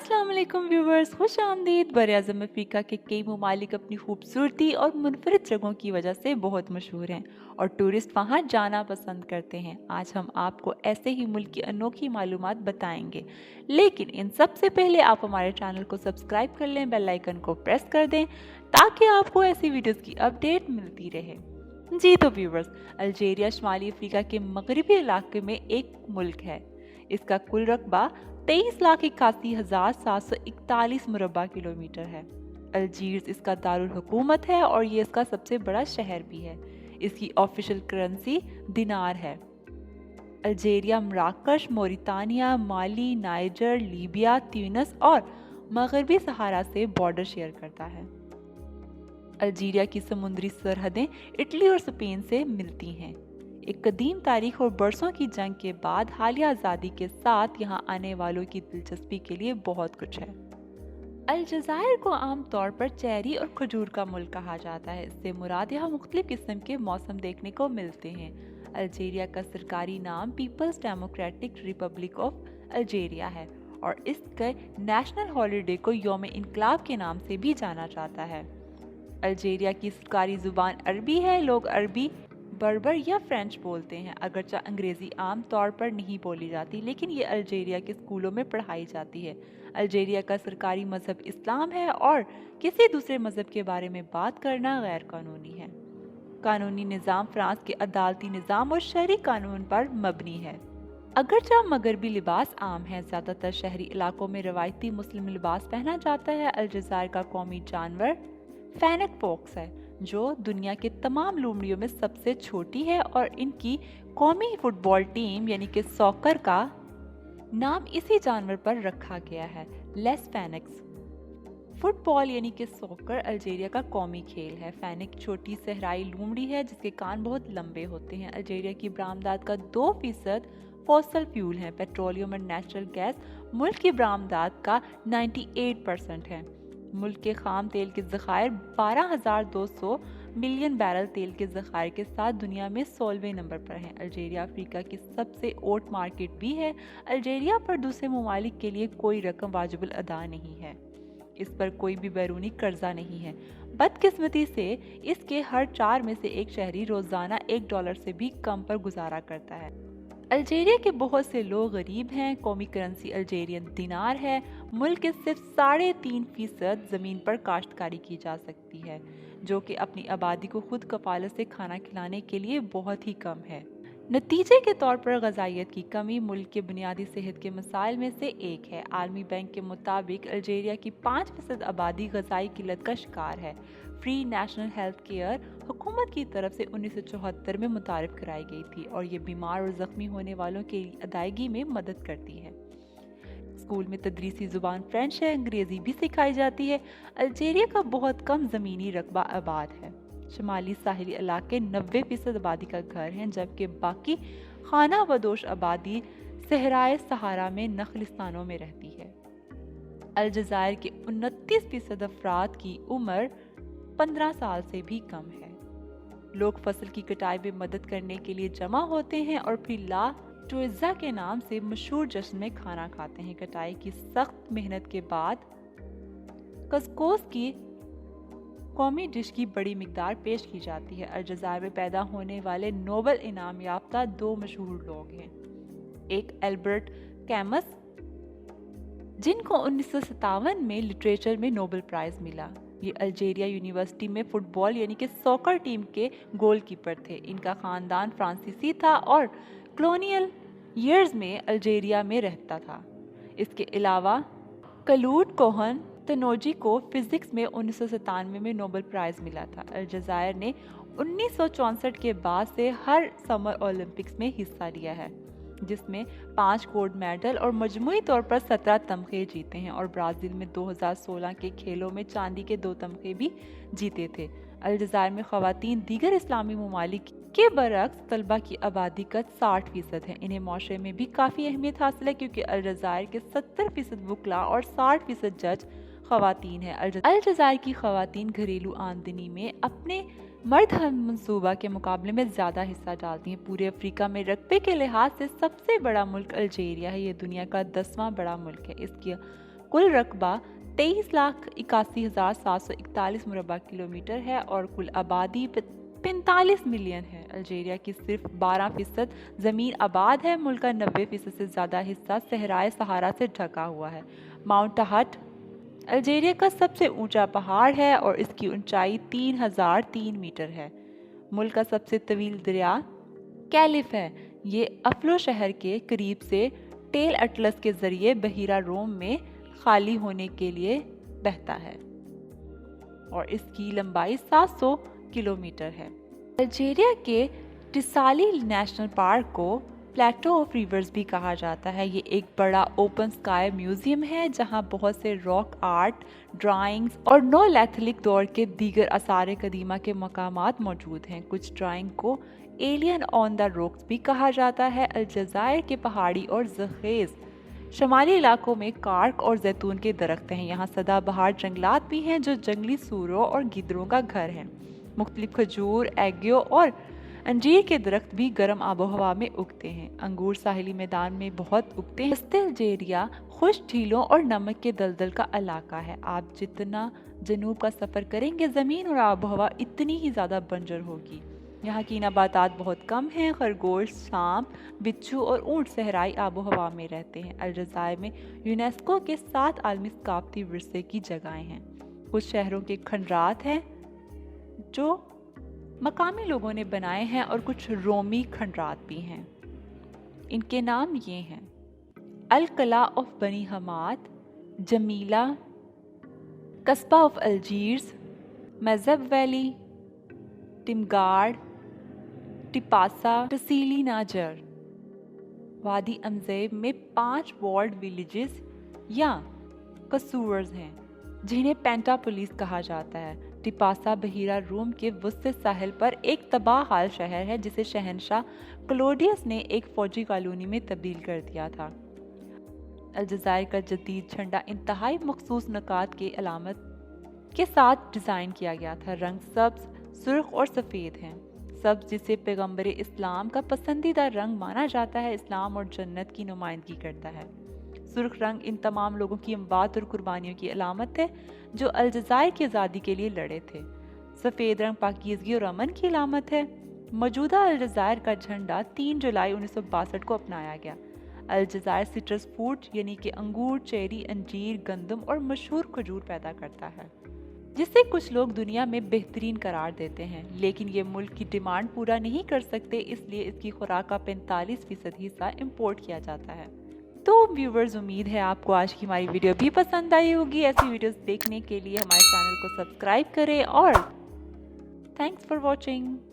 अस्सलाम वालेकुम व्यूवर्स, खुश आमदीद। बर-ए-आज़म अफ्रीका के कई ममालिक अपनी खूबसूरती और मुनफरिद जगहों की वजह से बहुत मशहूर हैं और टूरिस्ट वहाँ जाना पसंद करते हैं। आज हम आपको ऐसे ही मुल्क की अनोखी मालूमात बताएंगे, लेकिन इन सब से पहले आप हमारे चैनल को सब्सक्राइब कर लें, बेल आइकन को प्रेस कर दें ताकि आपको ऐसी वीडियोस की अपडेट मिलती रहे। जी तो व्यूवर्स, अल्जीरिया शुमाली अफ्रीका के मगरबी इलाके में एक मुल्क है। इसका कुल रकबा 23,81,741 मुरबा किलोमीटर है। अल्जीर्स इसका दारुल हुकूमत है और ये इसका सबसे बड़ा शहर भी है। इसकी ऑफिशियल करेंसी दिनार है। अल्जीरिया मराकश, मोरितानिया, माली, नाइजर, लीबिया, ट्यूनिस और मगरबी सहारा से बॉर्डर शेयर करता है। अल्जीरिया की समुद्री सरहदें इटली और स्पेन से मिलती हैं। एक कदीम तारीख और बरसों की जंग के बाद हालिया आज़ादी के साथ यहाँ आने वालों की दिलचस्पी के लिए बहुत कुछ है। अलजायर को आम तौर पर चेरी और खजूर का मुल्क कहा जाता है। इससे मुराद यहाँ मुख्तलिफ किस्म के मौसम देखने को मिलते हैं। अल्जीरिया का सरकारी नाम People's Democratic Republic of Algeria है और इसके नेशनल हॉलीडे को यौम इनकलाब के नाम से भी जाना जाता है। अल्जीरिया की सरकारी जुबान अरबी है। लोग अरबी, बर्बर या फ्रेंच बोलते हैं। अगरचे अंग्रेज़ी आम तौर पर नहीं बोली जाती, लेकिन ये अल्जीरिया के स्कूलों में पढ़ाई जाती है। अल्जीरिया का सरकारी मज़हब इस्लाम है और किसी दूसरे मज़हब के बारे में बात करना गैर कानूनी है। कानूनी निज़ाम फ्रांस के अदालती निज़ाम और शहरी कानून पर मबनी है। अगरचे मगरबी लिबास आम है, ज़्यादातर शहरी इलाकों में रवायती मुस्लिम लिबास पहना जाता है। अलजायर का कौमी जानवर फेनेक फॉक्स है, जो दुनिया के तमाम लोमड़ियों में सबसे छोटी है और इनकी कौमी फुटबॉल टीम यानी कि सॉकर का नाम इसी जानवर पर रखा गया है, लेस फेनिक्स। फुटबॉल यानी कि सॉकर अल्जीरिया का कौमी खेल है। फेनिक छोटी सहराई लोमड़ी है जिसके कान बहुत लंबे होते हैं। अल्जीरिया की बरामदात का 2% फॉसिल फ्यूल है। पेट्रोलियम और नेचुरल गैस मुल्क की बरामदात का 98% है। मुल्क के खाम तेल के ज़खायर 12,200 मिलियन बैरल तेल के ज़खायर के साथ दुनिया में 16वें नंबर पर हैं। अल्जीरिया अफ्रीका की सबसे ओट मार्केट भी है। अल्जीरिया पर दूसरे ममालिक के लिए कोई रकम वाजिबुल अदा नहीं है। इस पर कोई भी बैरूनी कर्जा नहीं है। बदकिस्मती से इसके हर 4 में से एक शहरी रोज़ाना $1 से भी कम पर गुजारा करता है। अल्जीरिया के बहुत से लोग गरीब हैं। कौमी करेंसी अल्जीरियन दिनार है। मुल्क के सिर्फ 3.5% ज़मीन पर काश्तकारी की जा सकती है, जो कि अपनी आबादी को खुद कफालत से खाना खिलाने के लिए बहुत ही कम है। नतीजे के तौर पर ग़ज़ाइयत की कमी मुल्क के बुनियादी सेहत के मसाइल में से एक है। आलमी बैंक के मुताबिक अल्जीरिया की 5% आबादी ग़ज़ाई किल्लत का शिकार है। फ्री नेशनल हेल्थ केयर हुकूमत की तरफ से 1974 में मुतारिफ कराई गई थी और ये बीमार और ज़ख्मी होने वालों की अदायगी में मदद करती है। स्कूल में तदरीसी ज़ुबान फ्रेंच है। अंग्रेज़ी भी सिखाई जाती है। अल्जीरिया का बहुत कम ज़मीनी रकबा आबाद है। शुमाली साहिली इलाके 90% आबादी का घर हैं, जबकि बाकी खाना बदोश आबादी सहराए सहारा में नखलिस्तानों में रहती है। अलजायर के 29% अफराद की उम्र 15 साल से भी कम है। लोग फसल की कटाई में मदद करने के लिए जमा होते हैं और फिर ला टोइज़ा के नाम से मशहूर जश्न में खाना खाते हैं। कटाई की सख्त मेहनत के बाद कस्कोस की कौमी डिश की बड़ी मिकदार पेश की जाती है। अलजायर में पैदा होने वाले नोबल इनाम याफ्ता 2 मशहूर लोग हैं। एक एल्बर्ट कैमस, जिनको 1957 में लिटरेचर में नोबेल प्राइज मिला। ये अल्जीरिया यूनिवर्सिटी में फुटबॉल यानी कि सॉकर टीम के गोलकीपर थे। इनका ख़ानदान फ्रांसीसी था और कॉलोनियल ईयर्स में अल्जीरिया में रहता था। इसके अलावा कलूड कोहन तनोजी को फिज़िक्स में 1997 में नोबेल प्राइज़ मिला था। अलजायर ने 1964 के बाद से हर समर ओलंपिक्स में हिस्सा लिया है, जिसमें 5 गोल्ड मेडल और मजमूई तौर पर 17 तमगे जीते हैं और ब्राज़ील में 2016 के खेलों में चांदी के 2 तमगे भी जीते थे। अलजायर में ख़वातीन दीगर इस्लामी ममालिक के बरक्स तलबा की आबादी का 60% है। इन्हें माशरे में भी काफ़ी अहमियत हासिल है, क्योंकि अलजायर के 70% वकला और 60% जज ख़वातीन है। अलजायर की ख़वातीन घरेलू आमदनी में अपने मर्द हम मंसूबा के मुकाबले में ज़्यादा हिस्सा डालती हैं। पूरे अफ्रीका में रकबे के लिहाज से सबसे बड़ा मुल्क अल्जीरिया है। ये दुनिया का 10वां बड़ा मुल्क है। इसकी कुल रकबा 23,81,741 मुरबा किलोमीटर है और कुल आबादी 45 मिलियन है। अल्जीरिया की सिर्फ 12% ज़मीन आबाद है। मुल्क का 90% से ज़्यादा हिस्सा सहराए सहारा से ढका हुआ है। माउंट टहट अल्जीरिया का सबसे ऊंचा पहाड़ है और इसकी ऊंचाई 3003 मीटर है। मुल्क का सबसे तवील दरिया कैलिफ है। ये अफलो शहर के करीब से टेल अटलस के जरिए बहीरा रोम में खाली होने के लिए बहता है और इसकी लंबाई 700 किलोमीटर है। अल्जीरिया के टिसाली नेशनल पार्क को प्लेटो ऑफ रिवर्स भी कहा जाता है। ये एक बड़ा ओपन स्काई म्यूजियम है जहां बहुत से रॉक आर्ट, ड्राइंग्स और नोलैथिक दौर के दीगर आसार कदीमा के मकामात मौजूद हैं। कुछ ड्राइंग को एलियन ऑन द रॉक्स भी कहा जाता है। अलजायर के पहाड़ी और ज़खेज़ शमाली इलाकों में कार्क और जैतून के दरख्त हैं। यहाँ सदाबहार जंगलात भी हैं जो जंगली सूरों और गिद्धरों का घर हैं। मुख्तलिफ खजूर, एग्यो और अंजीर के दरख्त भी गर्म आबो हवा में उगते हैं। अंगूर साहिली मैदान में बहुत उगते हैं। अल्जीरिया खुश्क झीलों और नमक के दलदल का इलाका है। आप जितना जनूब का सफ़र करेंगे ज़मीन और आबो हवा इतनी ही ज़्यादा बंजर होगी। यहाँ की नबातात बहुत कम हैं। खरगोश, सांप, बिच्छू और ऊँट सहराई आबो हवा में रहते हैं। अलजायर में यूनेस्को के 7 आलमी सकाफती विरसे की जगहें हैं। कुछ शहरों के खंडरात हैं जो मकामी लोगों ने बनाए हैं और कुछ रोमी खंडरात भी हैं। इनके नाम ये हैं: अल कला ऑफ बनी हमाद, जमीला, कस्बा ऑफ अल्जीर्स, मज़हब वैली, टिमगार्ड, टिपासा, तसीली नाजर। वादी अमज़ेब में 5 वॉल्ड विलेजेस या कसूर्स हैं जिन्हें पेंटापोलिस कहा जाता है। टिपासा बहीरा रूम के वुस्ते साहिल पर एक तबाह हाल शहर है जिसे शहनशाह क्लोडियस ने एक फौजी कॉलोनी में तब्दील कर दिया था। अलजायर का जदीद झंडा इंतहाई मखसूस नकात के अलामत के साथ डिज़ाइन किया गया था। रंग सब्ज़, सुर्ख और सफ़ेद हैं। सब्ज़ जिसे पैगम्बर इस्लाम का पसंदीदा रंग माना जाता है, इस्लाम और जन्नत की नुमाइंदगी करता है। सुर्ख रंग इन तमाम लोगों की अमवात और कुर्बानियों की अलामत है जो अलजायर की आज़ादी के लिए लड़े थे। सफ़ेद रंग पाकीज़गी और अमन की अलामत है। मौजूदा अलजायर का झंडा 3 जुलाई 1962 को अपनाया गया। अलजायर सिट्रस फ्रूट यानी कि अंगूर, चेरी, अंजीर, गंदम और मशहूर खजूर पैदा करता है जिसे कुछ लोग दुनिया में बेहतरीन करार देते हैं, लेकिन ये मुल्क की डिमांड पूरा नहीं कर सकते, इसलिए इसकी खुराक का 45% हिस्सा इंपोर्ट किया जाता है। तो व्यूवर्स, उम्मीद है आपको आज की हमारी वीडियो भी पसंद आई होगी। ऐसी वीडियोस देखने के लिए हमारे चैनल को सब्सक्राइब करें और थैंक्स फॉर वॉचिंग।